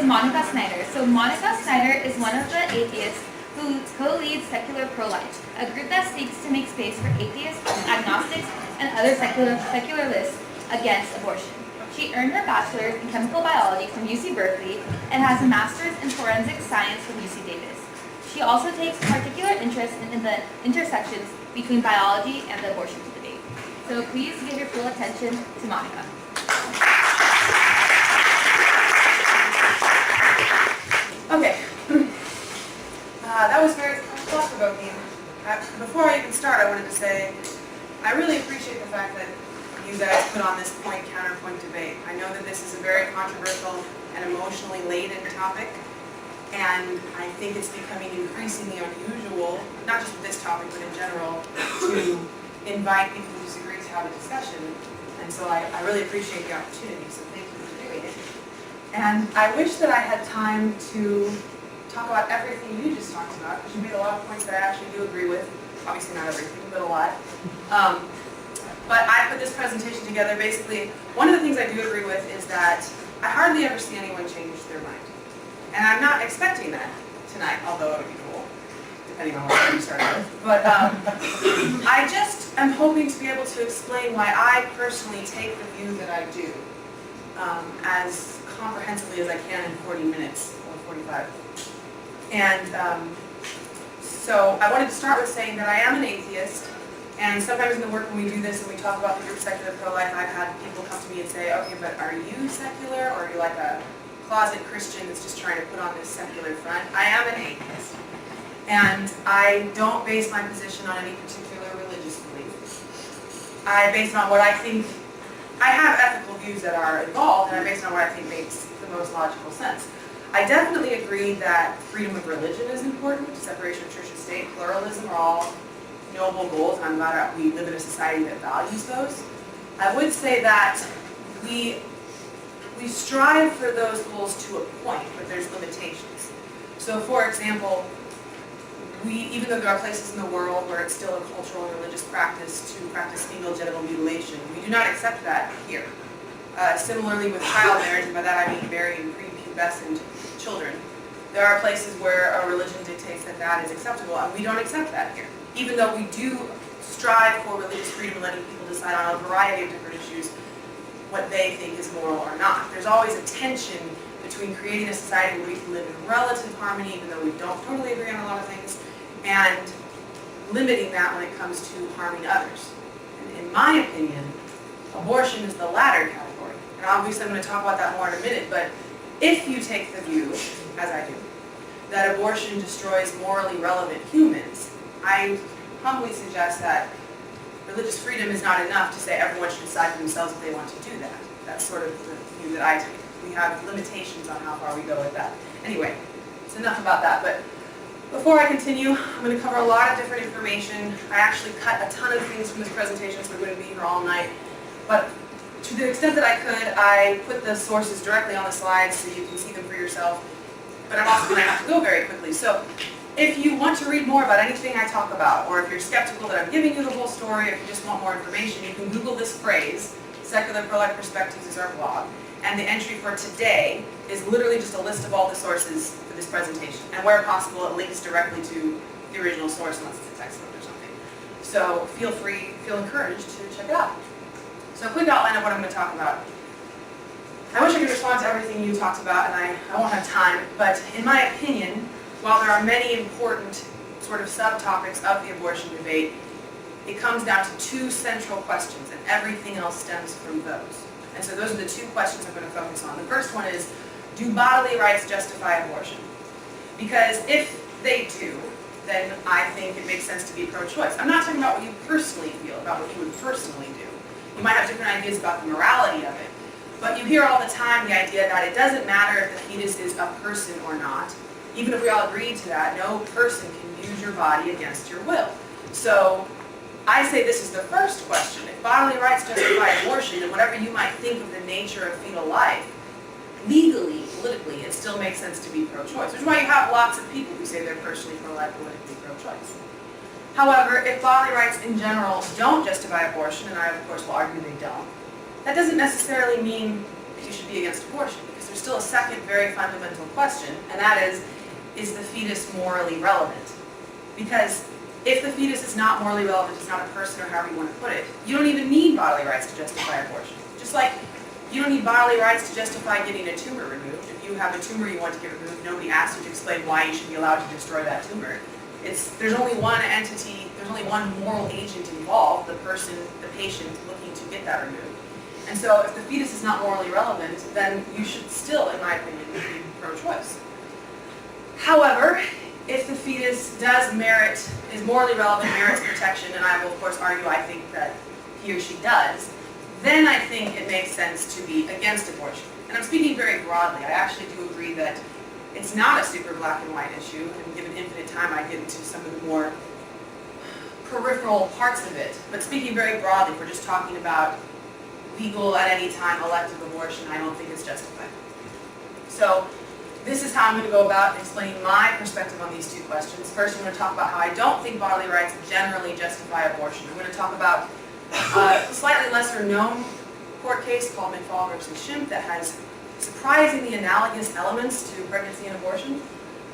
Monica Snyder. So Monica Snyder is one of the atheists who co-leads Secular Pro-Life, a group that seeks to make space for atheists, agnostics, and other secularists against abortion. She earned her bachelor's in chemical biology from UC Berkeley and has a master's in forensic science from UC Davis. She also takes particular interest in the intersections between biology and the abortion debate. So please give your full attention to Monica. Okay, that was very thought-provoking. Before I even start, I wanted to say I really appreciate the fact that you guys put on this point-counterpoint debate. I know that this is a very controversial and emotionally laden topic, and I think it's becoming increasingly unusual, not just with this topic, but in general, to invite people who disagree to have a discussion. And so I really appreciate the opportunity, so thank you for doing it. And I wish that I had time to talk about everything you just talked about, because you made a lot of points that I actually do agree with. Obviously not everything, but a lot. But I put this presentation together. Basically, one of the things I do agree with is that I hardly ever see anyone change their mind. And I'm not expecting that tonight, although it would be cool, depending on what you start with. But I just am hoping to be able to explain why I personally take the view that I do as comprehensively as I can in 40 minutes or 45. And so I wanted to start with saying that I am an atheist. And sometimes in the work when we do this and we talk about the group Secular Pro-Life, I've had people come to me and say, okay, but are you secular, or are you like a closet Christian that's just trying to put on this secular front? I am an atheist. And I don't base my position on any particular religious belief. I base it on what I think. I have ethical views that are involved, and I base it on what I think makes the most logical sense. I definitely agree that freedom of religion is important, separation of church and state, pluralism are all noble goals, and I'm glad that we live in a society that values those. I would say that we strive for those goals to a point, but there's limitations. So for example, even though there are places in the world where it's still a cultural and religious practice to practice female genital mutilation, we do not accept that here. Similarly with child marriage, and by that I mean marrying prepubescent children, there are places where a religion dictates that that is acceptable, and we don't accept that here. Even though we do strive for religious freedom, letting people decide on a variety of different issues what they think is moral or not. There's always a tension between creating a society where we can live in relative harmony, even though we don't totally agree on a lot of things, and limiting that when it comes to harming others. And in my opinion, abortion is the latter category. And obviously I'm going to talk about that more in a minute, but if you take the view, as I do, that abortion destroys morally relevant humans, I humbly suggest that religious freedom is not enough to say everyone should decide for themselves if they want to do that. That's sort of the view that I take. We have limitations on how far we go with that. Anyway, it's enough about that. But before I continue, I'm going to cover a lot of different information. I actually cut a ton of things from this presentation, so we're going to be here all night. But to the extent that I could, I put the sources directly on the slides so you can see them for yourself. But I'm also going to have to go very quickly. So if you want to read more about anything I talk about, or if you're skeptical that I'm giving you the whole story, or if you just want more information, you can Google this phrase, Secular Pro-Life Perspectives is our blog. And the entry for today is literally just a list of all the sources for this presentation. And where possible, it links directly to the original source unless it's a textbook or something. So feel encouraged to check it out. So a quick outline of what I'm going to talk about. I wish I could respond to everything you talked about, and I won't have time, but in my opinion, while there are many important sort of subtopics of the abortion debate, it comes down to two central questions, and everything else stems from those. And so those are the two questions I'm going to focus on. The first one is, do bodily rights justify abortion? Because if they do, then I think it makes sense to be pro-choice. I'm not talking about what you personally feel, about what you would personally do. You might have different ideas about the morality of it, but you hear all the time the idea that it doesn't matter if the fetus is a person or not. Even if we all agreed to that, no person can use your body against your will. So I say this is the first question. If bodily rights justify abortion, then whatever you might think of the nature of fetal life, legally, politically, it still makes sense to be pro-choice. Which is why you have lots of people who say they're personally pro-life, politically pro-choice. However, if bodily rights in general don't justify abortion, and I of course will argue they don't, that doesn't necessarily mean that you should be against abortion, because there's still a second very fundamental question, and that is the fetus morally relevant? Because if the fetus is not morally relevant, it's not a person, or however you want to put it, you don't even need bodily rights to justify abortion. Just like you don't need bodily rights to justify getting a tumor removed. If you have a tumor you want to get removed, nobody asks you to explain why you should be allowed to destroy that tumor. There's only one entity, there's only one moral agent involved, the person, the patient looking to get that removed. And so if the fetus is not morally relevant, then you should still, in my opinion, be pro-choice. However, if the fetus is morally relevant, merits protection, and I will of course argue I think that he or she does, then I think it makes sense to be against abortion. And I'm speaking very broadly. I actually do agree that it's not a super black and white issue, and given infinite time I get into some of the more peripheral parts of it. But speaking very broadly, if we're just talking about legal at any time elective abortion, I don't think it's justified. So this is how I'm going to go about explaining my perspective on these two questions. First, I'm going to talk about how I don't think bodily rights generally justify abortion. I'm going to talk about a slightly lesser known court case called McFall v. Schimpf that has surprisingly analogous elements to pregnancy and abortion.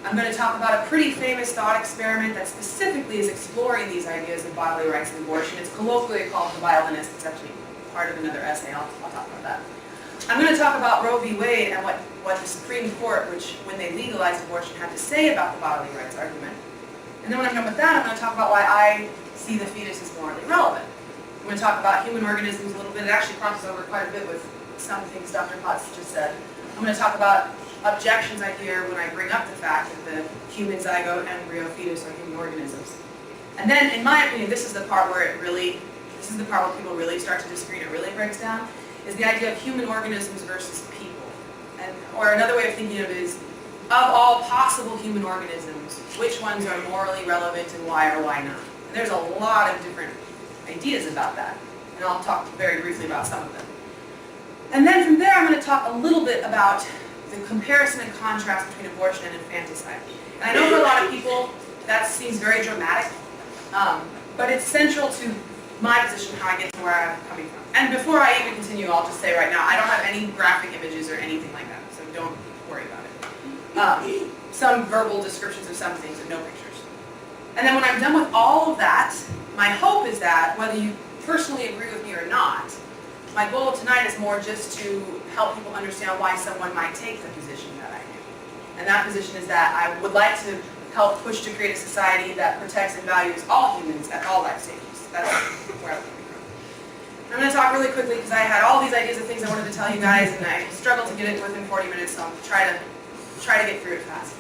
I'm going to talk about a pretty famous thought experiment that specifically is exploring these ideas of bodily rights and abortion. It's colloquially called The Violinist. It's actually part of another essay. I'll talk about that. I'm going to talk about Roe v. Wade and what the Supreme Court, when they legalized abortion, had to say about the bodily rights argument. And then when I'm done with that, I'm going to talk about why I see the fetus as morally relevant. I'm going to talk about human organisms a little bit. It actually crosses over quite a bit with some things Dr. Potts just said. I'm going to talk about objections I hear when I bring up the fact that the human zygote, embryo, fetus are human organisms. And then, in my opinion, this is the part where people really start to disagree and it really breaks down, is the idea of human organisms versus people. Or another way of thinking of it is, of all possible human organisms, which ones are morally relevant and why or why not? And there's a lot of different ideas about that, and I'll talk very briefly about some of them. And then from there, I'm going to talk a little bit about the comparison and contrast between abortion and infanticide. And I know for a lot of people, that seems very dramatic, but it's central to my position, how I get to where I'm coming from. And before I even continue, I'll just say right now, I don't have any graphic images or anything like that, so don't worry about it. Some verbal descriptions of some things and no pictures. And then when I'm done with all of that, my hope is that, whether you personally agree with me or not, my goal tonight is more just to help people understand why someone might take the position that I do. And that position is that I would like to help push to create a society that protects and values all humans at all life stages. That's where I'm coming from. I'm going to talk really quickly because I had all these ideas of things I wanted to tell you guys, and I struggled to get it within 40 minutes, so I'll try to get through it fast.